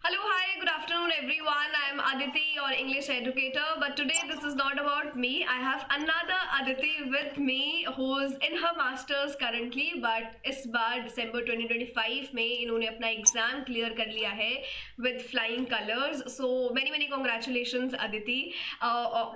Hello, hi, good afternoon, everyone. I'm Aditi, your English educator. But today, this is not about me. I have another Aditi with me who's in her masters currently. But इस बार December 2025 में इन्होंने अपना exam clear कर लिया है with flying colors. So many many congratulations, Aditi.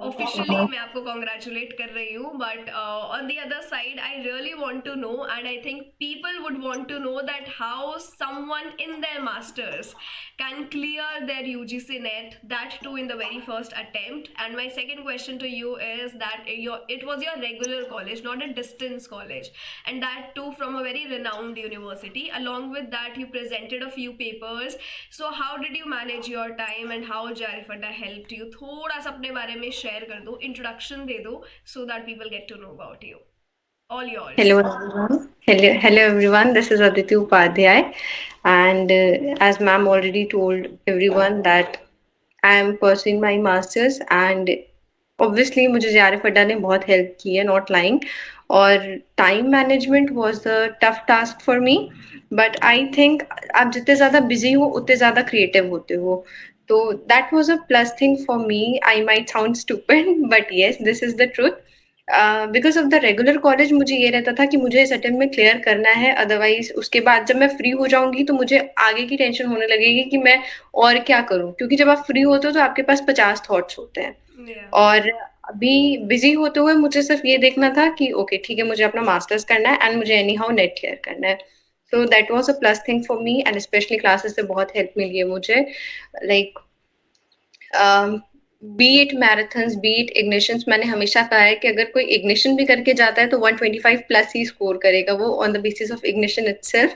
Officially, मैं आपको congratulate कर रही हूँ. But on the other side, I really want to know, and I think people would want to know that how someone in their masters can clear their UGC net, that too in the very first attempt. And my second question to you is that it was your regular college, not a distance college, and that too from a very renowned university. Along with that, you presented a few papers. So how did you manage your time and how Jarifata helped you? थोड़ा सा अपने बारे में share कर दो, introduction दे दो, so that people get to know about you. All yours. Hello everyone. Hello everyone. This is Aditi Upadhyay, and as ma'am already told everyone that I am pursuing my masters, and obviously मुझे JRF अड्डा ने बहुत help की है, not lying. और time management was a tough task for me, but I think आप जितने ज़्यादा busy हो उतने ज़्यादा creative होते हो. तो that was a plus thing for me. I might sound stupid, but yes, this is the truth. Because of the regular college मुझे ये रहता था कि मुझे इस अटेम्प्ट में क्लियर करना है, अदरवाइज उसके बाद जब मैं फ्री हो जाऊंगी तो मुझे आगे की टेंशन होने लगेगी कि मैं और क्या करूं, क्योंकि जब आप फ्री होते हो तो आपके पास 50 थॉट्स होते हैं. Yeah. और अभी बिजी होते हुए मुझे सिर्फ ये देखना था कि ओके ठीक है, मुझे अपना मास्टर्स करना है एंड मुझे एनी हाउ नेट क्लियर करना है. So that was a plus thing for me, and specially classes से बहुत हेल्प मिली है मुझे. लाइक बीट मैराथन्स, बीट इग्निशंस, मैंने हमेशा कहा है कि अगर कोई इग्निशन भी करके जाता है तो 125 प्लस ही स्कोर करेगा वो, on the basis of ignition itself.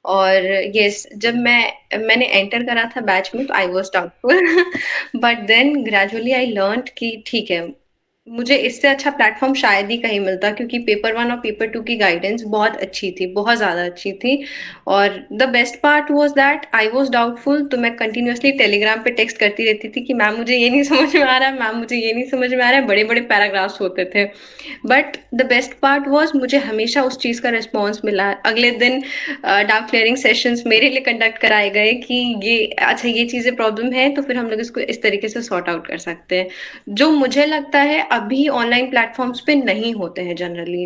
और यस, जब मैंने एंटर करा था बैच में तो I was doubtful but then gradually I learned कि ठीक है, मुझे इससे अच्छा प्लेटफॉर्म शायद ही कहीं मिलता, क्योंकि पेपर वन और पेपर टू की गाइडेंस बहुत अच्छी थी, बहुत ज़्यादा अच्छी थी. और the best part was that I was doubtful तो मैं कंटिन्यूअसली टेलीग्राम पे टेक्स्ट करती रहती थी कि मैम मुझे ये नहीं समझ में आ रहा है, मैम मुझे ये नहीं समझ में आ रहा है, बड़े बड़े पैराग्राफ्स होते थे. But the best part was मुझे हमेशा उस चीज़ का रिस्पॉन्स मिला. अगले दिन डाउट क्लियरिंग सेशंस मेरे लिए कंडक्ट कराए गए कि ये अच्छा, ये चीज़ें प्रॉब्लम है तो फिर हम लोग इसको इस तरीके से सॉर्ट आउट कर सकते हैं, जो मुझे लगता है अभी ऑनलाइन प्लेटफॉर्म्स पे नहीं होते हैं generally.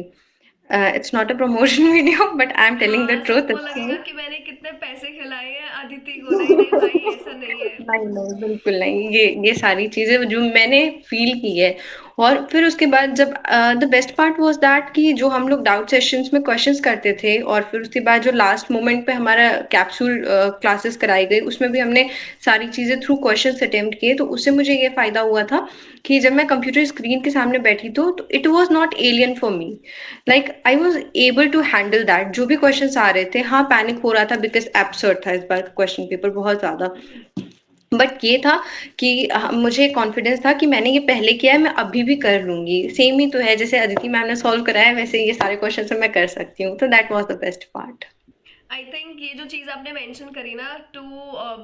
It's not a promotion video but I am telling the हाँ, ट्रूथ. सबको लगेगा कि मैंने कितने पैसे खिलाए हैं अदिति को. नहीं नहीं भाई, ऐसा नहीं है. नहीं नहीं, बिल्कुल नहीं. ये सारी चीजें जो मैंने फील की है. और फिर उसके बाद जब the best part was that कि जो हम लोग डाउट सेशंस में क्वेश्चंस करते थे, और फिर उसके बाद जो लास्ट मोमेंट पे हमारा कैप्सूल क्लासेस कराई गई, उसमें भी हमने सारी चीजें थ्रू क्वेश्चंस अटेम्प्ट किए. तो उससे मुझे ये फायदा हुआ था कि जब मैं कंप्यूटर स्क्रीन के सामने बैठी तो it was not alien for me. Like I was able to handle that. जो भी क्वेश्चंस आ रहे थे, हाँ पैनिक हो रहा था बिकॉज एब्सर्ड था इस बार क्वेश्चन पेपर बहुत ज्यादा, बट ये था कि मुझे कॉन्फिडेंस था कि मैंने ये पहले किया है, मैं अभी भी कर लूंगी. सेम ही तो है जैसे अदिति मैम ने सॉल्व कराया है, वैसे ये सारे क्वेश्चन मैं कर सकती हूँ. तो that was the best part. I think ये जो चीज़ आपने मेंशन करी ना, to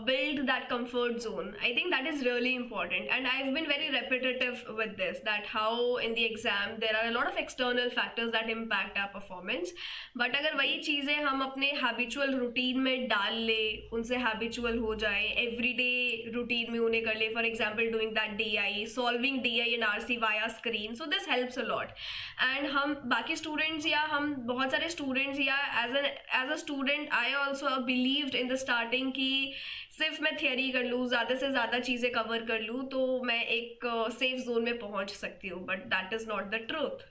build that comfort zone, I think that is really important. And I have been very repetitive with this, that how in the exam there are a lot of external factors that impact our performance. But अगर वही चीज़ें हम अपने habitual routine में डाल ले, उनसे habitual हो जाए, एवरी डे रूटीन में उन्हें कर ले, for example doing that D I, solving D I and R C via screen, so this helps a lot. And हम बाकी स्टूडेंट्स या हम बहुत सारे स्टूडेंट्स या as a student I also believed in the starting कि सिर्फ मैं थियरी कर लूँ, ज़्यादा से ज़्यादा चीज़ें कवर कर लूँ तो मैं एक सेफ जोन में पहुँच सकती हूँ. But that is not the truth.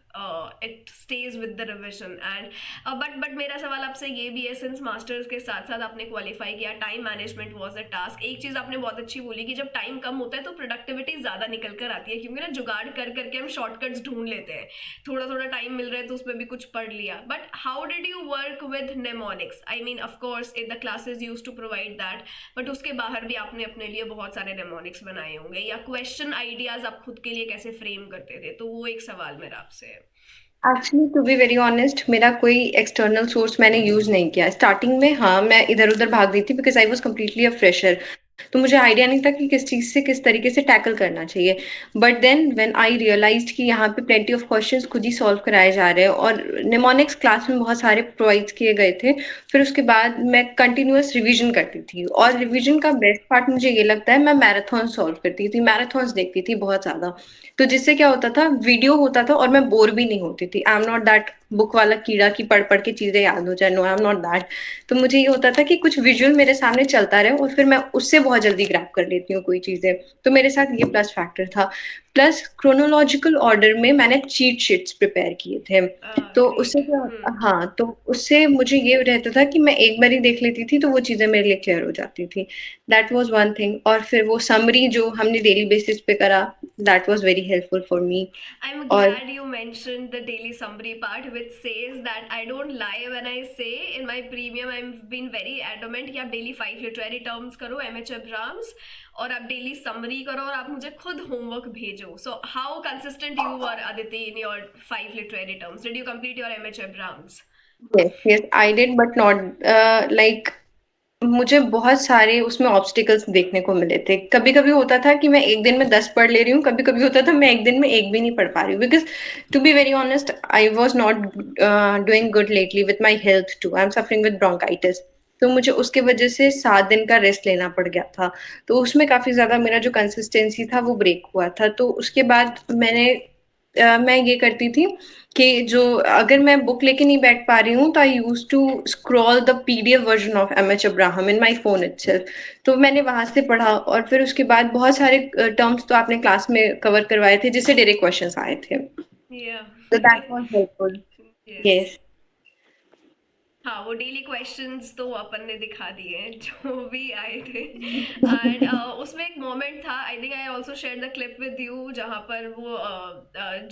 It stage with the revision. And but मेरा सवाल आपसे ये भी है, सिंस मास्टर्स के साथ साथ आपने क्वालिफाई किया, time management was a task. एक चीज़ आपने बहुत अच्छी बोली कि जब टाइम कम होता है तो प्रोडक्टिविटी ज़्यादा निकल कर आती है, क्योंकि ना जुगाड़ कर करके हम शॉर्टकट्स ढूंढ लेते हैं. थोड़ा थोड़ा टाइम मिल रहा है तो उसमें भी कुछ पढ़ लिया. But how did you work with mnemonics? I mean of course in the classes use to provide that, but उसके बाहर भी आपने अपने लिए बहुत सारे नेमोनिक्स बनाए होंगे, या क्वेश्चन आइडियाज आप खुद के लिए कैसे फ्रेम करते थे? तो वो एक सवाल मेरा आपसे है. Actually to be very honest, मेरा कोई एक्सटर्नल सोर्स मैंने यूज नहीं किया स्टार्टिंग में. हाँ, मैं इधर उधर भाग रही थी because I was completely a fresher. तो मुझे आइडिया नहीं था कि किस चीज़ से किस तरीके से टैकल करना चाहिए। But then when I realised कि यहाँ पे प्लेंटी ऑफ क्वेश्चंस खुद ही सॉल्व कराए जा रहे हैं और निमोनिक्स क्लास में बहुत सारे प्रोवाइड किए गए थे। फिर उसके बाद मैं कंटिन्यूअस रिवीजन करती थी और रिवीजन का बेस्ट पार्ट मुझे ये लगता है, मैं मैराथन सॉल्व करती थी, मैराथन्स देखती थी बहुत ज़्यादा। तो जिससे क्या होता था, वीडियो होता था और मैं बोर भी नहीं होती थी। I am not that book वाला कीड़ा कि पढ़-पढ़ के चीज़ें याद हो जाए, no I am not that. तो मुझे ये होता था कि कुछ विजुअल मेरे सामने चलता रहे और फिर मैं उससे बहुत जल्दी ग्रैब कर लेती हूँ कोई चीजें। तो मेरे साथ ये प्लस फैक्टर था। प्लस क्रोनोलॉजिकल ऑर्डर में मैंने चीट शीट्स प्रिपेयर किए थे। तो उससे ग्रेट। क्या, हाँ, तो उससे मुझे ये रहता था कि मैं एक बार ही देख लेती थी तो वो चीजें मेरे लिए क्लियर हो जाती थी। That was one thing. और फिर वो समरी जो हमने डेली बेसिस पे करा, that was very helpful for me. I'm और glad you mentioned the daily summary part, which says that I don't lie when I say in my premium I've been very adamant कि आप daily 5 literary terms करो MH Abrams और आप daily summary करो और आप मुझे खुद homework भेजो. So how consistent you were, Aditi, in your 5 literary terms? Did you complete your MH Abrams? Yes yes I did, but not like मुझे बहुत सारे उसमें ऑब्स्टिकल्स देखने को मिले थे। कभी-कभी होता था कि मैं एक दिन में 10 पढ़ ले रही हूँ, कभी-कभी होता था मैं एक दिन में एक भी नहीं पढ़ पा रही हूँ। Because to be very honest, I was not doing good lately with my health too. I am suffering with bronchitis. तो मुझे उसके वजह से 7 दिन का रेस्ट लेना पड़ गया था। तो उसमें काफ़ी ज़्यादा मेरा जो कंसिस्टेंसी था वो ब्रेक हुआ था। तो उसके बाद मैं ये करती थी कि जो अगर मैं बुक लेके नहीं बैठ पा रही हूँ तो I used to scroll the PDF version of MH Abraham in my phone itself. तो मैंने वहां से पढ़ा और फिर उसके बाद बहुत सारे टर्म्स तो आपने क्लास में कवर करवाए थे जिससे डायरेक्ट क्वेश्चंस आए थे। Yeah. तो that was helpful. Yes. Yes. हाँ, वो डेली क्वेश्चंस तो अपन ने दिखा दिए हैं जो भी आए थे। एंड उसमें एक मोमेंट था, I think I also share the clip with you, जहाँ पर वो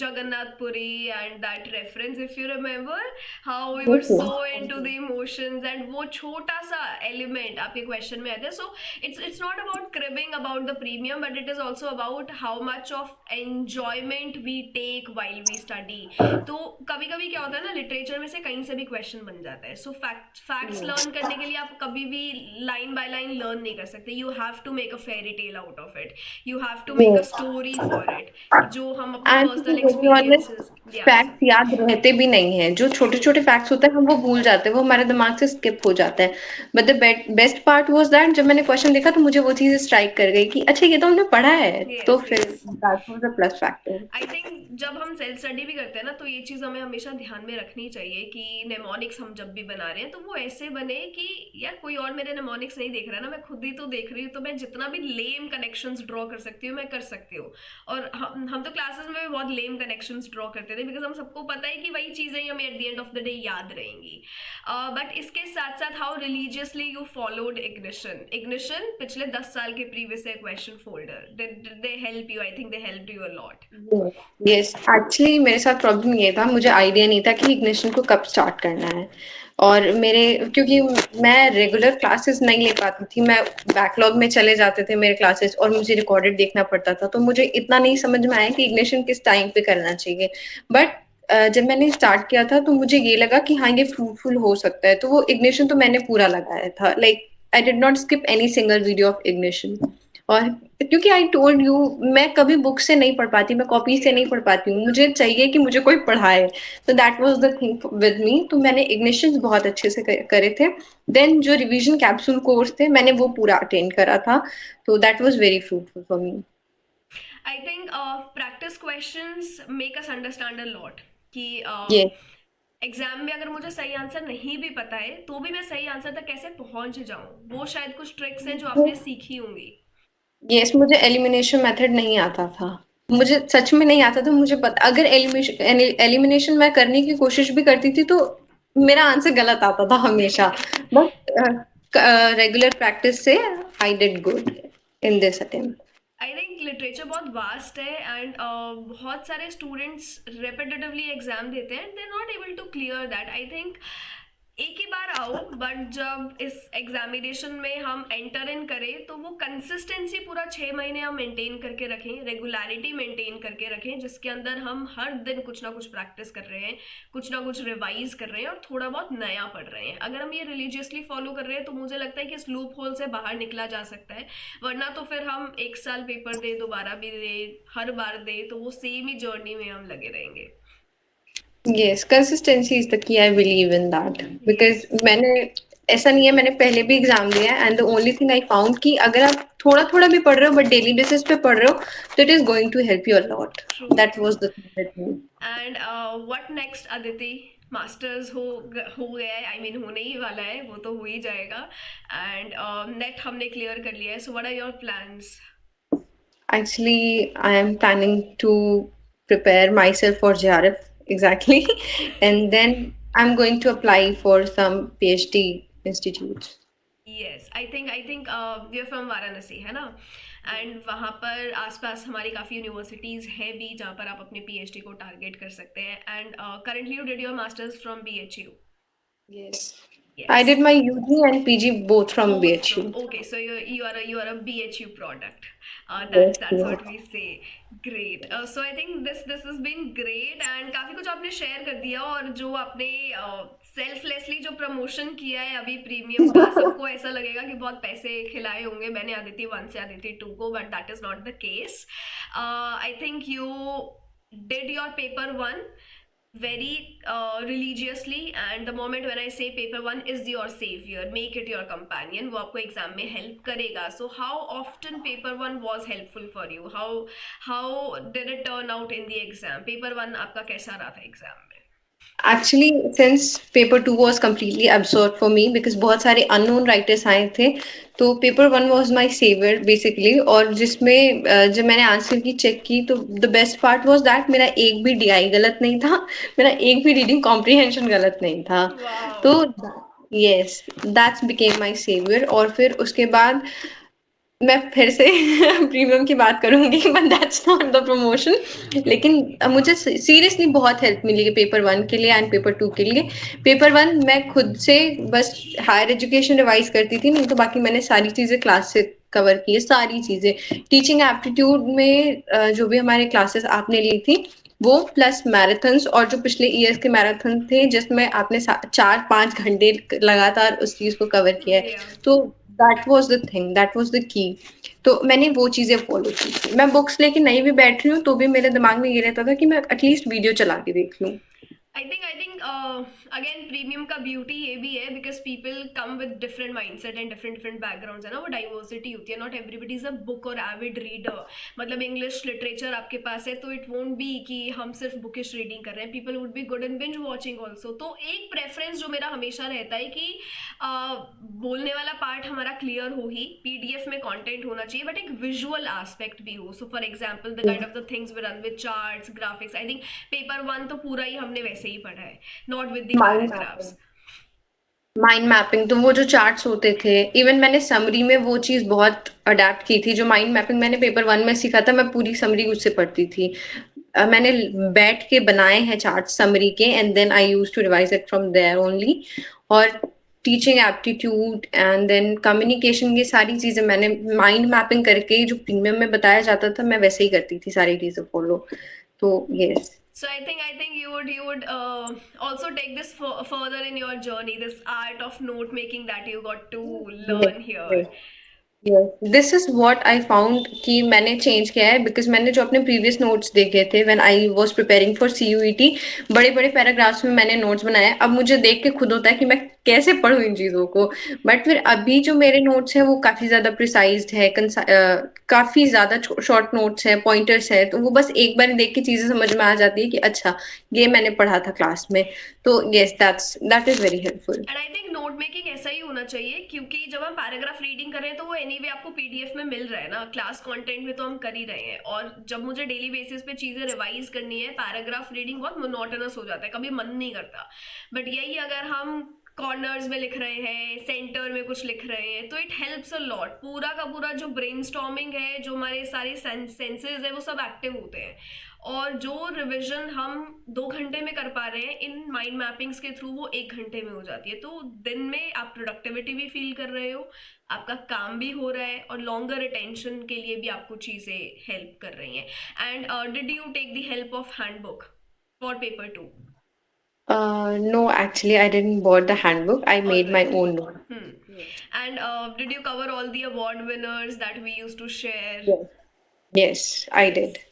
Jagannath Puri and that reference, if you remember how we were so into the emotions, and वो छोटा सा एलिमेंट आपके क्वेश्चन में आता है. So it's not about cribbing about the premium, but it is also about how much of enjoyment we take while we study. तो कभी कभी क्या होता है ना, लिटरेचर में से कहीं से भी क्वेश्चन बन जाता है. सो फैक्ट्स लर्न करने के लिए आप कभी भी लाइन बाय लाइन लर्न नहीं कर सकते. You have to make a fairy tale out of it. You have to make a story for it, जो हम अपने and to be personal very honest, experiences. Yes. Facts याद रहते भी नहीं हैं। जो छोटे-छोटे फैक्ट्स होते हैं हम वो भूल जाते हैं, वो हमारे दिमाग से स्किप हो जाता है। But the best part was that जब मैंने क्वेश्चन देखा तो मुझे वो चीज़ स्ट्राइक कर गई कि अच्छा ये तो हमने पढ़ा है। तो यस. फिर yes. That was a plus factor. I think जब हम सेल्फ स्टडी भी करते हैं ना, तो ये चीज़ हमें हमेशा ध्यान में रखनी चाहिए कि नेमोनिक्स हम जब भी बना रहे हैं तो वो ऐसे बने कि यार कोई और मेरे नेमोनिक्स नहीं देख रहा है ना, मैं खुद ही तो देख रही हूँ, तो मैं जितना भी लेम कनेक्शंस ड्रॉ कर सकती हूँ मैं कर सकती हूँ. और हम तो क्लासेस में भी बहुत लेम कनेक्शंस ड्रॉ करते थे, बिकॉज हम सबको पता है कि वही चीज़ें ही हमें at the end of the day याद रहेंगी. बट इसके साथ साथ how religiously you followed ignition. Ignition पिछले 10 साल के previous question folder, they help you? I think they help you a lot. Yes, actually मेरे साथ प्रॉब्लम ये था, मुझे आइडिया नहीं था कि इग्निशन को कब स्टार्ट करना है। और मेरे क्योंकि मैं रेगुलर क्लासेस नहीं ले पाती थी, मैं बैकलॉग में चले जाते थे मेरे क्लासेस और मुझे रिकॉर्डेड देखना पड़ता था, तो मुझे इतना नहीं समझ में आया कि इग्निशन किस टाइम पे करना चाहिए। बट जब मैंने स्टार्ट किया था तो मुझे ये लगा कि हाँ ये फ्रूटफुल हो सकता है, तो वो इग्निशन तो मैंने पूरा लगाया था। Like I did not skip any single video of ignition. और क्योंकि आई टोल्ड यू, मैं कभी बुक से नहीं पढ़ पाती, मैं कॉपी से नहीं Yeah. पढ़ पाती हूँ, मुझे चाहिए कि मुझे कोई पढ़ाए। तो that was the thing with मी। तो मैंने इग्निशंस बहुत अच्छे से करे थे। देन जो रिवीजन कैप्सूल कोर्स थे मैंने वो पूरा अटेंड करा था। तो that was very fruitful for me. I think practice questions make us understand a lot कि ये एग्जाम में अगर मुझे सही आंसर नहीं भी पता है तो भी मैं सही आंसर तक कैसे पहुंच जाऊं, वो शायद कुछ ट्रिक्स हैं जो आपने सीखी होंगी. यस, मुझे एलिमिनेशन मेथड नहीं आता था। मुझे सच में नहीं आता था। मुझे पता, अगर एलिमिनेशन मैं करने की कोशिश भी करती थी तो मेरा आंसर गलत आता था हमेशा। बट रेगुलर प्रैक्टिस से I did good in this attempt. I think literature बहुत वास्ट है, एंड बहुत सारे स्टूडेंट्स रेपिटेटिवली एग्जाम देते हैं, they are not able to clear that. I think एक ही बार आओ, बट जब इस एग्जामिनेशन में हम एंटर इन करें तो वो कंसिस्टेंसी पूरा 6 महीने हम मेंटेन करके रखें, रेगुलरिटी मेंटेन करके रखें, जिसके अंदर हम हर दिन कुछ ना कुछ प्रैक्टिस कर रहे हैं, कुछ ना कुछ रिवाइज कर रहे हैं और थोड़ा बहुत नया पढ़ रहे हैं। अगर हम ये रिलीजियसली फॉलो कर रहे हैं तो मुझे लगता है कि इस लूप होल से बाहर निकला जा सकता है। वरना तो फिर हम एक साल पेपर दे, दोबारा भी दे, हर बार दे, तो वो सेम ही जर्नी में हम लगे रहेंगे। Yes, consistency is the key, I believe in that. Because yes. मैंने, ऐसा नहीं है, मैंने पहले भी एग्जाम दिया है and the only thing I found कि अगर आप थोड़ा थोड़ा भी पढ़ रहे हो बट डेली बेसिस पे पढ़ रहे हो तो it is going to help you a lot. True, that true. Was the thing with me. And what next Aditi? Masters हो गया है, आई मीन होने ही वाला है, वो तो हो ही जाएगा। एंड नेट हमने क्लियर कर लिया है, so what are your plans? Actually, I am planning to prepare myself for JRF exactly, and then I'm going to apply for some PhD institutes. Yes, I think we are from Varanasi, है ना? And वहाँ पर आसपास हमारी काफ़ी universities हैं भी जहाँ पर आप अपने पीएचडी को टारगेट कर सकते हैं। And currently you did your masters from BHU? Yes, I yes. did my UG and PG both from Both from, BHU. okay, so you are a BHU product. Yes, That's yes. what we say. Great. So I think this has been great, and काफी कुछ आपने share कर दिया। और जो आपने selflessly जो promotion किया है अभी प्रीमियम का, सबको ऐसा लगेगा कि बहुत पैसे खिलाए होंगे मैंने अदिति 1 से अदिति 2 को, but that is not the case. I think you did your paper 1 very religiously, and the moment when I say paper 1 is your savior, make it your companion, वो आपको एग्जाम में हेल्प करेगा। So how often paper 1 was helpful for you? how did it turn out in the exam? Paper 1 आपका कैसा रहा था exam में? Actually, since paper two was completely absurd for me because बहुत सारे unknown writers आए थे, तो paper one was my savior basically। और जिसमें जब मैंने आंसर की चेक की तो the best part was that मेरा एक भी DI गलत नहीं था, मेरा एक भी रीडिंग कॉम्प्रिहेंशन गलत नहीं था। तो wow. yes, that became my savior। और फिर उसके बाद मैं फिर से प्रीमियम की बात करूंगी but that's not the promotion. लेकिन मुझे सीरियसली बहुत हेल्प मिली है पेपर वन के लिए एंड पेपर टू के लिए। पेपर वन मैं खुद से बस हायर एजुकेशन रिवाइज करती थी, नहीं तो बाकी मैंने सारी चीजें क्लास से कवर की है, सारी चीजें। टीचिंग एप्टीट्यूड में जो भी हमारे क्लासेस आपने ली थी वो, प्लस मैराथन्स और जो पिछले ईयर्स के मैराथन थे जिसमें आपने 4-5 घंटे लगातार उस चीज को कवर किया है, या तो that was the thing, that was the key. तो मैंने वो चीजें फॉलो की थी। मैं बुक्स लेके नहीं भी बैठ रही हूँ तो भी मेरे दिमाग में ये रहता था कि मैं एटलीस्ट वीडियो चला के देख लूँ। आई थिंक अगेन प्रीमियम का ब्यूटी ये भी है because people come with different mindset and different different backgrounds, है ना? वो डाइवर्सिटी होती है, not everybody is a book और एविड रीडर। मतलब इंग्लिश लिटरेचर आपके पास है तो इट वोंट बी कि हम सिर्फ बुकिश रीडिंग कर रहे हैं, people would be good in binge watching also. तो एक प्रेफरेंस जो मेरा हमेशा रहता है कि बोलने वाला पार्ट हमारा क्लियर हो ही, पीडीएफ में कंटेंट होना चाहिए, बट एक विजुअल एस्पेक्ट भी हो। So for example the kind of the things we run with charts, graphics. I think paper 1 तो पूरा ही हमने वैसे ही पढ़ा है, not with the mind mapping, paragraphs. Mind mapping तो वो जो चार्ट्स होते थे, इवन मैंने समरी में वो चीज बहुत अडेप्ट की थी। जो माइंड मैपिंग मैंने पेपर वन में सीखा था, मैं पूरी समरी उससे पढ़ती थी। मैंने बैठ के बनाए हैं चार्ट समरी के and then I use to revise it from there only. और teaching aptitude and then communication, ये सारी चीजें मैंने माइंड मैपिंग करके जो प्रीमियम में बताया जाता था मैं वैसे ही करती थी, सारी चीजें फॉलो। तो yes. So I think you would also take this further in your journey, this art of note making that you got to yes, learn here. Yes, yes, this is what I found कि मैंने change किया है। Because मैंने जो अपने previous notes देखे थे when I was preparing for CUET, बड़े बड़े पैराग्राफ्स में मैंने नोट्स बनाए। अब मुझे देख के खुद होता है कि मैं कैसे पढूं इन चीजों को। बट फिर अभी जो मेरे नोट्स हैं वो काफी ज्यादा प्रिसाइज्ड है, काफी ज्यादा शॉर्ट नोट्स है, पॉइंटर्स है, तो वो बस एक बार देख के चीजें समझ में आ जाती है कि अच्छा ये मैंने पढ़ा था क्लास में। तो yes, that is very helpful. And I think note making ऐसा ही होना चाहिए, क्योंकि जब हम पैराग्राफ रीडिंग कर रहे हैं तो वो एनीवे आपको पीडीएफ में मिल रहा है ना, क्लास कंटेंट में तो हम कर ही रहे हैं। और जब मुझे डेली बेसिस पे चीजें रिवाइज करनी है, पैराग्राफ रीडिंग बहुत मोनोटोनस हो जाता है, कभी मन नहीं करता। बट यही अगर हम कॉर्नर्स में लिख रहे हैं, सेंटर में कुछ लिख रहे हैं, तो इट हेल्प्स अ लॉट। पूरा का पूरा जो ब्रेनस्टॉर्मिंग है, जो हमारे सारे सेंसेस है, वो सब एक्टिव होते हैं। और जो रिविजन हम 2 घंटे में कर पा रहे हैं इन माइंड मैपिंग्स के थ्रू, वो 1 घंटे में हो जाती है। तो दिन में आप प्रोडक्टिविटी भी फील कर रहे हो, आपका काम भी हो रहा है, और लॉन्गर अटेंशन के लिए भी आपको चीज़ें हेल्प कर रही हैं। And did you take the help of handbook for paper 2? No, actually, I didn't bought the handbook. I All made my right. own note. Hmm. Yes. And did you cover all the award winners that we used to share? Yes. Yes, I did. Yes.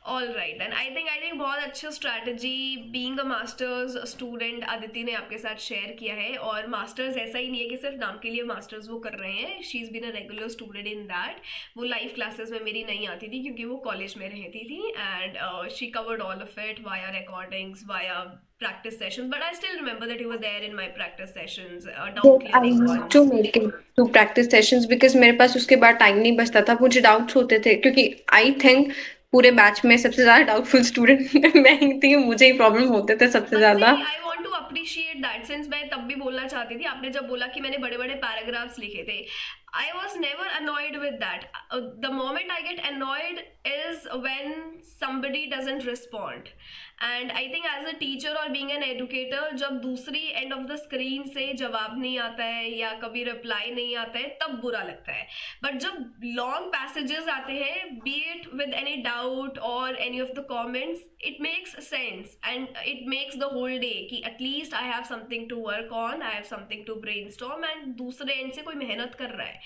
All right and I think बहुत अच्छा strategy being a masters student Aditi ने आपके साथ share किया है। और masters ऐसा ही नहीं है कि सिर्फ नाम के लिए मास्टर्स वो कर रहे हैं, she is been a regular student in that. वो लाइव क्लासेस में मेरी नहीं आती थी क्योंकि वो कॉलेज में रहती थी, and she covered all of it via recordings, via practice sessions. But I still remember that you were there in my practice sessions, doubt Yes, I clearing used to ones. make it to practice sessions because मेरे पास उसके बाद time नहीं बचता था। मुझे doubts होते थे क्योंकि आई थिंक पूरे बैच में सबसे ज्यादा डाउटफुल स्टूडेंट मैं ही थी। मुझे ही प्रॉब्लम होते थे सबसे बट सी ज्यादा। I want to appreciate that, since मैं तब भी बोलना चाहती थी, आपने जब बोला कि मैंने बड़े बड़े पैराग्राफ्स लिखे थे, I was never annoyed with that. The moment I get annoyed is when somebody doesn't respond. And I think as a teacher or being an educator, जब दूसरी end of the screen से जवाब नहीं आता है या कभी reply नहीं आता है, तब बुरा लगता है। But जब long passages आते हैं, be it with any doubt or any of the comments, it makes sense and it makes the whole day कि at least I have something to work on, I have something to brainstorm, and दूसरे end से कोई मेहनत कर रहा है।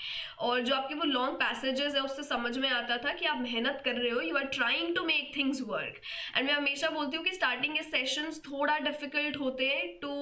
और जो आपके वो लॉन्ग पैसेजेस है, उससे समझ में आता था कि आप मेहनत कर रहे हो, you are trying to make things work. And मैं हमेशा बोलती हूँ कि स्टार्टिंग के सेशंस थोड़ा डिफिकल्ट होते हैं to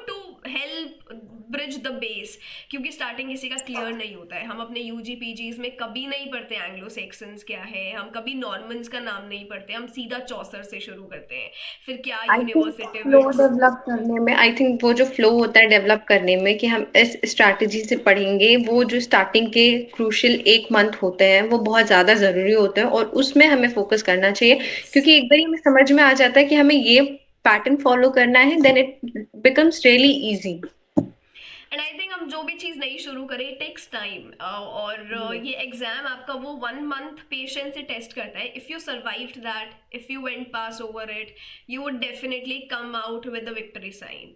to help bridge the base, क्योंकि स्टार्टिंग किसी का क्लियर नहीं होता है। हम अपने यूजी पीजीज में कभी नहीं पढ़ते एंग्लो सेक्शंस क्या है, हम कभी नॉर्मन्स का नाम नहीं पढ़ते, हम सीधा चौसर से शुरू करते हैं, फिर क्या आई थिंक फ्लो यूनिवर्सिटिविट्स। डेवलप करने में, आई थिंक वो जो फ्लो होता है डेवलप करने में कि हम इस स्ट्रैटेजी से पढ़ेंगे, वो जो स्टार्टिंग के क्रूशियल 1 मंथ होते हैं वो बहुत ज्यादा जरूरी होते हैं और उसमें हमें फोकस करना चाहिए। यस। क्योंकि एक बार हमें समझ में आ जाता है कि हमें ये पैटर्न फॉलो करना है, then it becomes really easy. And I think हम जो भी चीज़ नई शुरू करें, इट टेक्स टाइम। और ये एग्जाम आपका वो 1 मंथ पेशेंस से टेस्ट करता है। If you survived that, if you went pass over it, you would definitely come out with the victory sign.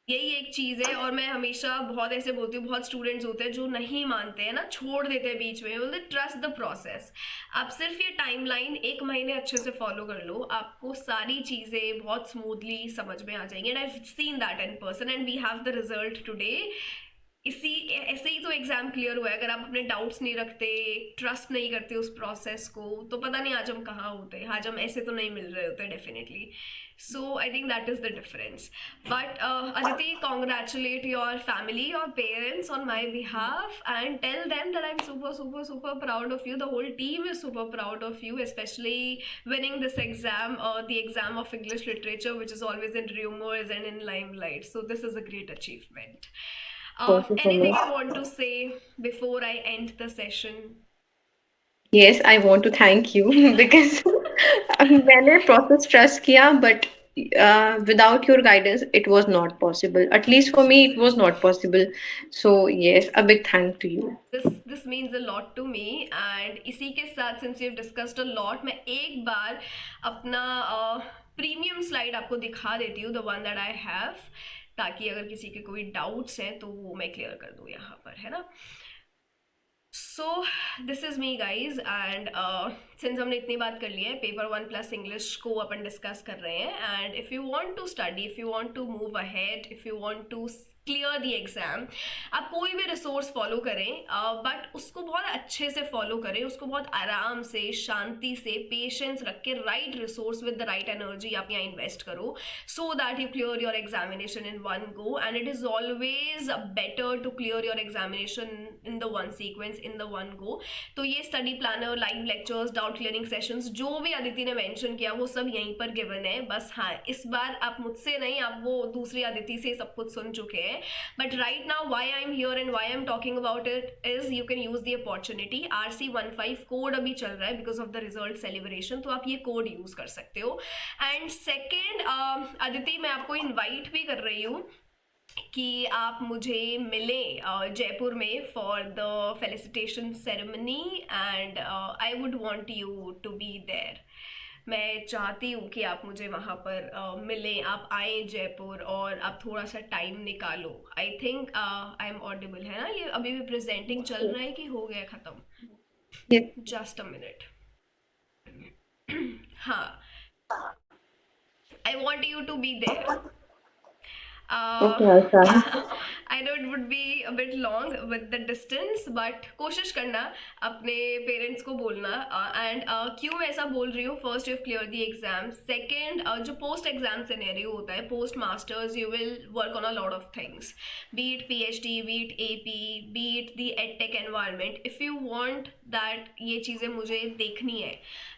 यही एक चीज़ है। और मैं हमेशा बहुत ऐसे बोलती हूँ, बहुत स्टूडेंट्स होते हैं जो नहीं मानते हैं ना, छोड़ देते हैं बीच में, बोलते ट्रस्ट द प्रोसेस। आप सिर्फ ये टाइमलाइन 1 महीने अच्छे से फॉलो कर लो, आपको सारी चीज़ें बहुत स्मूथली समझ में आ जाएंगी। And I seen that in person and we have the result today. इसी ऐसे ही तो एग्जाम क्लियर हुआ है। अगर आप अपने डाउट्स नहीं रखते, ट्रस्ट नहीं करते उस प्रोसेस को, तो पता नहीं आज हम कहाँ होते, आज हम ऐसे तो नहीं मिल रहे होते definitely. So I think that is the difference. But Aditi, congratulate your family, your parents on my behalf, and tell them that I'm super super super proud of you. The whole team is super proud of you, especially winning this exam, the exam of English literature, which is always in rumors and in limelight. So this is a great achievement. Thank you so Anything you much. want to say before I end the session? Yes, I want to thank you because मैंने process trust किया, but without your guidance, it was not possible. At least for me, it was not possible. So yes, a big thank to you. This means a lot to me. And इसी के साथ, since we've discussed a lot, मैं एक बार अपना premium slide आपको दिखा देती हूँ, the one that I have, ताकि अगर किसी के कोई डाउट्स हैं तो वो मैं क्लियर कर दूँ यहाँ पर, है ना। So this is me guys. And since हमने इतनी बात कर ली है, पेपर 1+ इंग्लिश को अपन डिस्कस कर रहे हैं। And if you want to study, if you want to move ahead, if you want to clear the exam, आप कोई भी रिसोर्स फॉलो करें, बट उसको बहुत अच्छे से फॉलो करें, उसको बहुत आराम से, शांति से, पेशेंस रख के, right resource with the right energy आप यहाँ इन्वेस्ट करो, so that you clear your examination in one go. And it is always better to clear your examination in the one sequence, in the one go. तो ये study planner, live lectures, doubt clearing sessions, जो भी अदिति ने mention किया, वो सब यहीं पर गिवन है। बस हाँ, इस बार आप मुझसे नहीं, आप वो दूसरी अदिति से सब कुछ सुन चुके हैं। हैं. But right now why I am here and why I am talking about it is you can use the opportunity. RC15 code अभी चल रहा है because of the result celebration, तो आप ये कोड यूज कर सकते हो. एंड सेकेंड, अदिति मैं आपको इन्वाइट भी कर रही हूँ कि आप मुझे मिलें जयपुर में for the felicitation ceremony and I would want you to be there. मैं चाहती हूँ कि आप मुझे वहाँ पर मिलें, आप आए जयपुर और आप थोड़ा सा टाइम निकालो. आई थिंक आई एम ऑडिबल है ना? ये अभी भी प्रेजेंटिंग चल रहा है कि हो गया ख़त्म? Yes. Just a minute. हाँ, I want you to be there. Okay, Aisha. I know it would be a bit long with the distance, but कोशिश करना अपने पेरेंट्स को बोलना. एंड क्यों मैं ऐसा बोल रही हूँ? First you have clear the exam, second जो पोस्ट एग्जाम सिनेरियो होता है, post masters you will work on a lot of things, be it PhD, be it AP, be it the edtech environment. If you want that ये चीज़ें मुझे देखनी है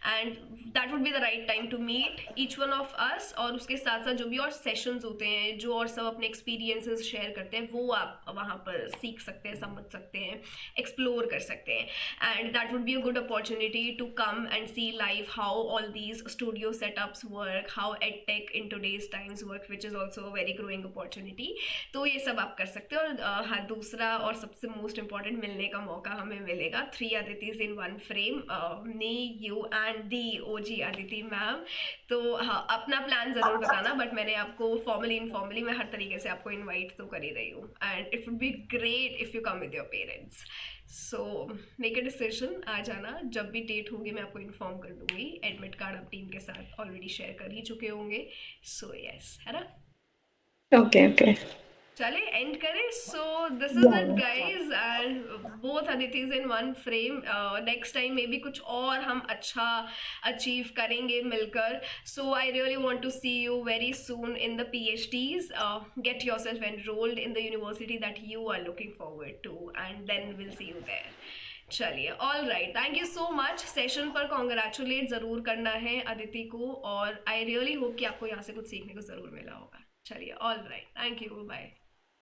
and that would be the right time to meet each one of us. और उसके साथ साथ जो भी और सेशंस होते हैं, जो और सब अपने एक्सपीरियंसेस शेयर करते हैं, वो आप वहाँ पर सीख सकते हैं, समझ सकते हैं, एक्सप्लोर कर सकते हैं. And that would be a good opportunity to come and see live how all these studio setups work, how edtech in today's times work, which is also a very growing opportunity. तो ये सब आप कर सकते हो. और हाँ, दूसरा और सबसे मोस्ट इम्पॉर्टेंट, मिलने का मौका हमें मिलेगा. 3 Aditi's in 1 frame, me, you and the OG Aditi ma'am. तो हाँ, अपना प्लान ज़रूर बताना, बट मैंने आपको फॉर्मली इनफॉर्मली मैं हर तरीके से आपको इनवाइट तो कर ही रही हूँ. And it would be great if you come with your parents. So make a decision, आ जाना. जब भी डेट होगी मैं आपको इन्फॉर्म कर दूंगी. एडमिट कार्ड आप टीम के साथ ऑलरेडी शेयर कर ही चुके होंगे. सो यस, है ना? Okay, okay. चले एंड करें. So this is it Yeah. Guys, and both अदितिज in 1 frame. Next time maybe कुछ और हम अच्छा अचीव करेंगे मिलकर. So I really want to see you very soon in the PhDs. Get yourself enrolled in the university that you are looking forward to, and then will see you there. चलिए, all right, thank you so much. Session पर congratulate ज़रूर करना है अदिति को, और I really hope कि आपको यहाँ से कुछ सीखने को ज़रूर मिला होगा. चलिए, all right, thank you, bye.